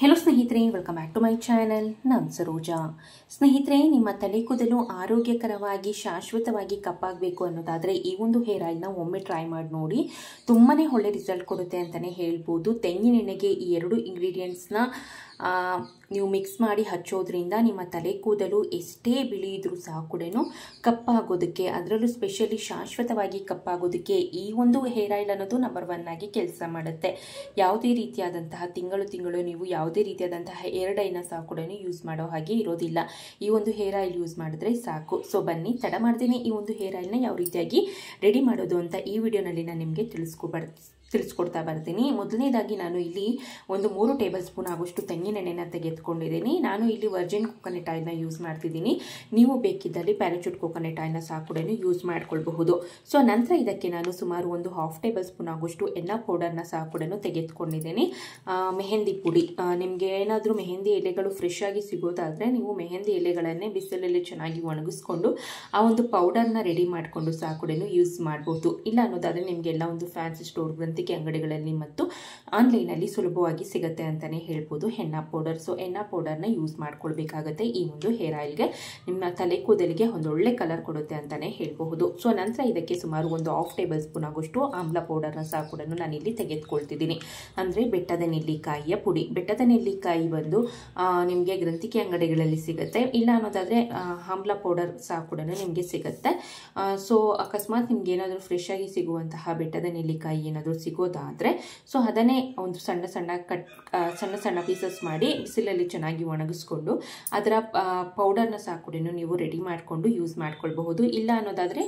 Hello ಸ್ನೇಹಿತರೆ, welcome back to my channel. ನಾನು ಸರೋಜಾ. ಸ್ನೇಹಿತರೆ, ನಿಮ್ಮ ತಲೆ ಕೂದಲು ಆರೋಗ್ಯಕರವಾಗಿ ಶಾಶ್ವತವಾಗಿ ಕಪ್ಪಾಗಬೇಕು ಅನ್ನೋದಾದರೆ ಈ ಒಂದು ಹೇರ್ ಆಯಿಲ್ನ ಒಮ್ಮೆ ಟ್ರೈ ಮಾಡಿ ನೋಡಿ. ತುಂಬಾ ಒಳ್ಳೆ ರಿಸಲ್ಟ್ ಕೊಡುತ್ತೆ ಅಂತಲೇ ಹೇಳ್ಬೋದು. ತೆಂಗಿನೆಣ್ಣೆಗೆ ಈ ಎರಡು ಇಂಗ್ರೀಡಿಯೆಂಟ್ಸ್ನ ನೀವು ಮಿಕ್ಸ್ ಮಾಡಿ ಹಚ್ಚೋದ್ರಿಂದ ನಿಮ್ಮ ತಲೆ ಕೂದಲು ಎಷ್ಟೇ ಬಿಳಿ ಇದ್ರೂ ಸಹ ಕೂಡ ಕಪ್ಪಾಗೋದಕ್ಕೆ, ಅದರಲ್ಲೂ ಸ್ಪೆಷಲಿ ಶಾಶ್ವತವಾಗಿ ಕಪ್ಪಾಗೋದಕ್ಕೆ ಈ ಒಂದು ಹೇರ್ ಆಯಿಲ್ ಅನ್ನೋದು ನಂಬರ್ 1 ಆಗಿ ಕೆಲಸ ಮಾಡುತ್ತೆ. ಯಾವುದೇ ರೀತಿಯಾದಂತಹ ತಿಂಗಳು ನೀವು ಯಾವುದೇ ರೀತಿಯಾದಂತಹ ಹೇರ್ ಡೈನ ಸಹ ಕೂಡ ಯೂಸ್ ಮಾಡೋ ಹಾಗೆ ಇರೋದಿಲ್ಲ. ಈ ಒಂದು ಹೇರ್ ಆಯಿಲ್ ಯೂಸ್ ಮಾಡಿದ್ರೆ ಸಾಕು. ಸೊ ಬನ್ನಿ, ತಡ ಮಾಡ್ದೇನೆ ಈ ಒಂದು ಹೇರ್ ಆಯಿಲ್ನ ಯಾವ ರೀತಿಯಾಗಿ ರೆಡಿ ಮಾಡೋದು ಅಂತ ಈ ವಿಡಿಯೋನಲ್ಲಿ ನಾನು ನಿಮಗೆ ತಿಳಿಸ್ಕೊಡ್ತಾ ಬರ್ತೀನಿ. ಮೊದಲನೇದಾಗಿ ನಾನು ಇಲ್ಲಿ ಒಂದು 3 ಟೇಬಲ್ ಸ್ಪೂನ್ ಆಗುವಷ್ಟು ತೆಂಗಿನೆಣ್ಣೆನ ತೆಗೆದುಕೊಂಡಿದ್ದೀನಿ. ನಾನು ಇಲ್ಲಿ ವರ್ಜಿನ್ ಕೊಕೊನಟ್ ಆಯಿಲ್ನ ಯೂಸ್ ಮಾಡ್ತಿದ್ದೀನಿ. ನೀವು ಬೇಕಿದ್ದಲ್ಲಿ ಪ್ಯಾರಾಚೂಟ್ ಕೊಕೊನಟ್ ಆಯಿಲ್ನ ಸಹ ಕೂಡ ಯೂಸ್ ಮಾಡ್ಕೊಳ್ಬಹುದು. ಸೊ ನಂತರ ಇದಕ್ಕೆ ನಾನು ಸುಮಾರು ಒಂದು 1/2 ಟೇಬಲ್ ಸ್ಪೂನ್ ಆಗುವಷ್ಟು ಎಣ್ಣೆ ಪೌಡರ್ನ ಸಹ ಕೂಡ ತೆಗೆದುಕೊಂಡಿದ್ದೀನಿ. ಮೆಹಂದಿ ಪುಡಿ, ನಿಮಗೆ ಏನಾದರೂ ಮೆಹಂದಿ ಎಲೆಗಳು ಫ್ರೆಶ್ ಆಗಿ ಸಿಗೋದಾದರೆ ನೀವು ಮೆಹಂದಿ ಎಲೆಗಳನ್ನೇ ಬಿಸಿಲಲ್ಲಿ ಚೆನ್ನಾಗಿ ಒಣಗಿಸ್ಕೊಂಡು ಆ ಒಂದು ಪೌಡರ್ನ ರೆಡಿ ಮಾಡಿಕೊಂಡು ಸಹ ಕೂಡ ಯೂಸ್ ಮಾಡಬಹುದು. ಇಲ್ಲ ಅನ್ನೋದಾದರೆ ನಿಮಗೆಲ್ಲ ಒಂದು ಫ್ಯಾನ್ಸಿ ಸ್ಟೋರ್ ಅಂಗಡಿಗಳಲ್ಲಿ ಮತ್ತು ಆನ್ಲೈನಲ್ಲಿ ಸುಲಭವಾಗಿ ಸಿಗುತ್ತೆ ಅಂತಾನೆ ಹೇಳ್ಬೋದು ಹೆನ್ನಾ ಪೌಡರ್. ಸೊ ಹೆನ್ನಾ ಪೌಡರ್ನ ಯೂಸ್ ಮಾಡ್ಕೊಳ್ಬೇಕಾಗತ್ತೆ. ಈ ಒಂದು ಹೇರ್ ಆಯಿಲ್ಗೆ ನಿಮ್ಮ ತಲೆ ಕೂದಲಿಗೆ ಒಂದೊಳ್ಳೆ ಕಲರ್ ಕೊಡುತ್ತೆ ಅಂತಾನೆ ಹೇಳ್ಬಹುದು. ಸೊ ನಂತರ ಇದಕ್ಕೆ ಸುಮಾರು ಒಂದು 1/2 ಟೇಬಲ್ ಸ್ಪೂನ್ ಆಗುವಷ್ಟು ಆಮ್ಲ ಪೌಡರ್ನ ಸಹ ಕೂಡ ನಾನಿಲ್ಲಿ ತೆಗೆದುಕೊಳ್ತಿದ್ದೀನಿ. ಅಂದರೆ ಬೆಟ್ಟದ ನೆಲ್ಲಿಕಾಯಿಯ ಪುಡಿ. ಬೆಟ್ಟದ ನೆಲ್ಲಿಕಾಯಿ ಬಂದು ನಿಮಗೆ ಗ್ರಂಥಿಕೆ ಅಂಗಡಿಗಳಲ್ಲಿ ಸಿಗುತ್ತೆ. ಇಲ್ಲ ಅನ್ನೋದಾದರೆ ಆಮ್ಲ ಪೌಡರ್ ಸಹ ಕೂಡ ನಿಮಗೆ ಸಿಗುತ್ತೆ. ಸೊ ಅಕಸ್ಮಾತ್ ನಿಮ್ಗೆ ಏನಾದರೂ ಫ್ರೆಶ್ ಆಗಿ ಸಿಗುವಂತಹ ಬೆಟ್ಟದ ನೆಲ್ಲಿಕಾಯಿ ಏನಾದರೂ ಸಿಗೋದಾದರೆ ಸೊ ಅದನ್ನೇ ಒಂದು ಸಣ್ಣ ಸಣ್ಣ ಪೀಸಸ್ ಮಾಡಿ ಬಿಸಿಲಲ್ಲಿ ಚೆನ್ನಾಗಿ ಒಣಗಿಸ್ಕೊಂಡು ಅದರ ಪೌಡರ್ನ ಸಹ ಕೂಡ ನೀವು ರೆಡಿ ಮಾಡಿಕೊಂಡು ಯೂಸ್ ಮಾಡ್ಕೊಳ್ಬಹುದು. ಇಲ್ಲ ಅನ್ನೋದಾದರೆ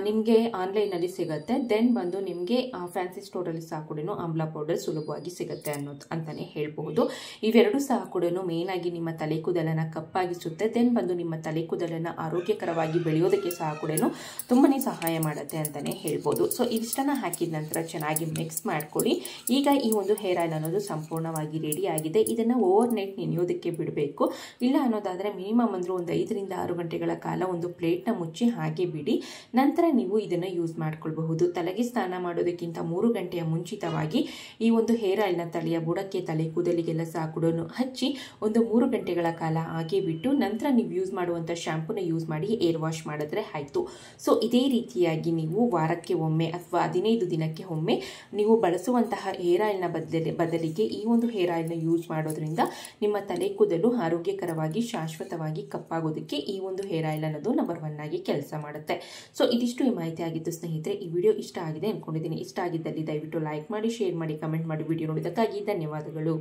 ನಿಮಗೆ ಆನ್ಲೈನಲ್ಲಿ ಸಿಗುತ್ತೆ. ದೆನ್ ಬಂದು ನಿಮಗೆ ಫ್ಯಾನ್ಸಿ ಸ್ಟೋರಲ್ಲಿ ಸಹ ಕೂಡ ಆಮ್ಲ ಪೌಡರ್ ಸುಲಭವಾಗಿ ಸಿಗುತ್ತೆ ಅಂತಾನೆ ಹೇಳ್ಬಹುದು. ಇವೆರಡು ಸಹ ಕೂಡ ಮೇನ್ ಆಗಿ ನಿಮ್ಮ ತಲೆ ಕೂದಲನ್ನು ಕಪ್ಪಾಗಿಸುತ್ತೆ. ದೆನ್ ಬಂದು ನಿಮ್ಮ ತಲೆ ಕೂದಲನ್ನು ಆರೋಗ್ಯಕರವಾಗಿ ಬೆಳೆಯೋದಕ್ಕೆ ಸಹ ಕೂಡ ತುಂಬಾನೇ ಸಹಾಯ ಮಾಡುತ್ತೆ ಅಂತಾನೆ ಹೇಳ್ಬೋದು. ಸೊ ಇಷ್ಟನ್ನ ಹಾಕಿದ ನಂತರ ಚೆನ್ನಾಗಿ ಮಿಕ್ಸ್ ಮಾಡ್ಕೊಳ್ಳಿ. ಈಗ ಈ ಒಂದು ಹೇರ್ ಆಯಿಲ್ ಅನ್ನೋದು ಸಂಪೂರ್ಣವಾಗಿ ರೆಡಿ ಆಗಿದೆ. ಇದನ್ನು ಓವರ್ ನೈಟ್ ನೆನೆಯೋದಕ್ಕೆ ಬಿಡಬೇಕು. ಇಲ್ಲ ಅನ್ನೋದಾದರೆ ಮಿನಿಮಮ್ ಅಂದ್ರೆ ಒಂದು 5 ರಿಂದ 6 ಗಂಟೆಗಳ ಕಾಲ ಒಂದು ಪ್ಲೇಟ್ನ ಮುಚ್ಚಿ ಹಾಗೆ ಬಿಡಿ. ನಂತರ ನೀವು ಇದನ್ನು ಯೂಸ್ ಮಾಡ್ಕೊಳ್ಬಹುದು. ತಲೆಗೆ ಸ್ನಾನ ಮಾಡೋದಕ್ಕಿಂತ 3 ಗಂಟೆಯ ಮುಂಚಿತವಾಗಿ ಈ ಒಂದು ಹೇರ್ ಆಯಿಲ್ನ ತಲೆಯ ಬುಡಕ್ಕೆ, ತಲೆ ಕೂದಲಿಗೆಲ್ಲ ಸಹ ಕೂಡ ಹಚ್ಚಿ ಒಂದು 3 ಗಂಟೆಗಳ ಕಾಲ ಹಾಗೆ ಬಿಟ್ಟು ನಂತರ ನೀವು ಯೂಸ್ ಮಾಡುವಂಥ ಶಾಂಪೂನ ಯೂಸ್ ಮಾಡಿ ಏರ್ ವಾಶ್ ಮಾಡಿದ್ರೆ ಆಯಿತು. ಸೊ ಇದೇ ರೀತಿಯಾಗಿ ನೀವು ವಾರಕ್ಕೆ ಒಮ್ಮೆ ಅಥವಾ 15 ದಿನಕ್ಕೆ ಒಮ್ಮೆ ನೀವು ಬಳಸುವಂತಹ ಹೇರ್ ಆಯಿಲ್ನ ಬದಲಿಗೆ ಈ ಒಂದು ಹೇರ್ ಆಯಿಲ್ನ ಯೂಸ್ ಮಾಡೋದ್ರಿಂದ ನಿಮ್ಮ ತಲೆ ಕೂದಲು ಆರೋಗ್ಯಕರವಾಗಿ ಶಾಶ್ವತವಾಗಿ ಕಪ್ಪಾಗೋದಕ್ಕೆ ಈ ಒಂದು ಹೇರ್ ಆಯಿಲ್ ಅನ್ನೋದು ನಂಬರ್ 1 ಆಗಿ ಕೆಲಸ ಮಾಡುತ್ತೆ. ಸೊ ಇದಿಷ್ಟು ಈ ಮಾಹಿತಿ ಆಗಿತ್ತು ಸ್ನೇಹಿತರೆ. ಈ ವಿಡಿಯೋ ಇಷ್ಟ ಆಗಿದೆ ಅನ್ಕೊಂಡಿದ್ದೀನಿ. ಇಷ್ಟ ಆಗಿದ್ದಲ್ಲಿ ದಯವಿಟ್ಟು ಲೈಕ್ ಮಾಡಿ, ಶೇರ್ ಮಾಡಿ, ಕಮೆಂಟ್ ಮಾಡಿ. ವಿಡಿಯೋ ನೋಡಿದ್ದಕ್ಕಾಗಿ ಧನ್ಯವಾದಗಳು.